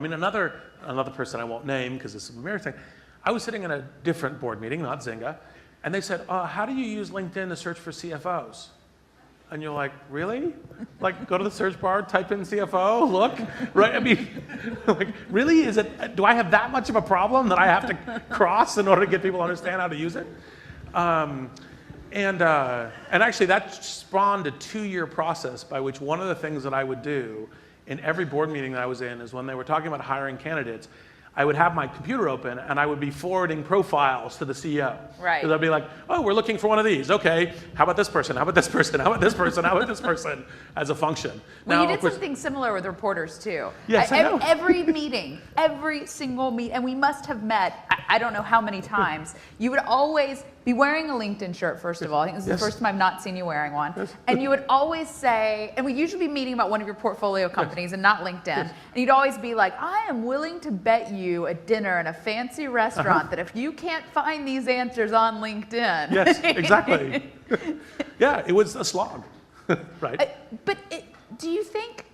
I mean, another person I won't name because this is embarrassing. I was sitting in a different board meeting, not Zynga, and they said, how do you use LinkedIn to search for CFOs? And you're like, really? Like, go to the search bar, type in CFO, look, right? I mean, like, really? Do I have that much of a problem that I have to cross in order to get people to understand how to use it? And actually, that spawned a 2-year process by which one of the things that I would do in every board meeting that I was in is when they were talking about hiring candidates, I would have my computer open and I would be forwarding profiles to the CEO. Right. Because I'd be like, oh, we're looking for one of these. Okay, how about this person? How about this person? How about this person? How about this person? As a function. Well, now, you did of course, something similar with reporters too. Yes, I know. Every meeting, every single meeting, and we must have met, I don't know how many times, you would always be wearing a LinkedIn shirt, first of all. I think this is the first time I've not seen you wearing one. Yes. And you would always say, and we usually be meeting about one of your portfolio companies and not LinkedIn. And you'd always be like, I am willing to bet you a dinner in a fancy restaurant that if you can't find these answers on LinkedIn. Yes, exactly. Yeah, it was a slog, right? But do you think,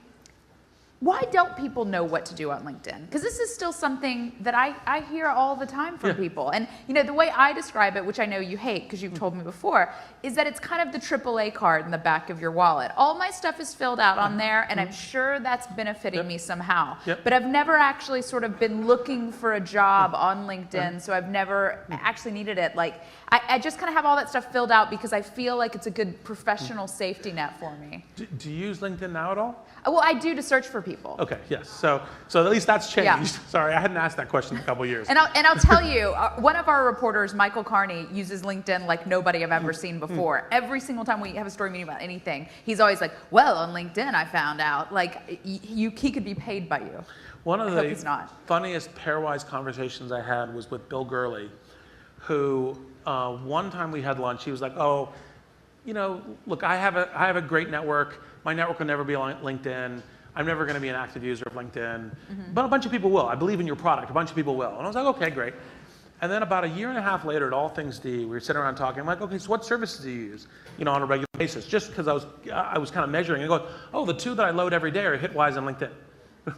why don't people know what to do on LinkedIn? Because this is still something that I hear all the time from people. And the way I describe it, which I know you hate because you've told me before, is that it's kind of the AAA card in the back of your wallet. All my stuff is filled out on there, and I'm sure that's benefiting me somehow. But I've never actually sort of been looking for a job on LinkedIn, so I've never actually needed it. Like, I just kind of have all that stuff filled out because I feel like it's a good professional safety net for me. Do you use LinkedIn now at all? Well, I do to search for people. Okay, yes. So at least that's changed. Yeah. Sorry, I hadn't asked that question in a couple of years. And I'll tell you, one of our reporters, Michael Carney, uses LinkedIn like nobody I've ever seen before. Every single time we have a story meeting about anything, he's always like, well, on LinkedIn I found out. Like, he could be paid by you. One of the he's not. funniest pairwise conversations I had was with Bill Gurley, who one time we had lunch, he was like, oh, look, I have a great network. My network will never be on LinkedIn. I'm never going to be an active user of LinkedIn. But a bunch of people will. I believe in your product. A bunch of people will. And I was like, okay, great. And then about a year and a half later at All Things D, we were sitting around talking. I'm like, okay, so what services do you use, on a regular basis? Just because I was kind of measuring and going, oh, the two that I load every day are Hitwise and LinkedIn.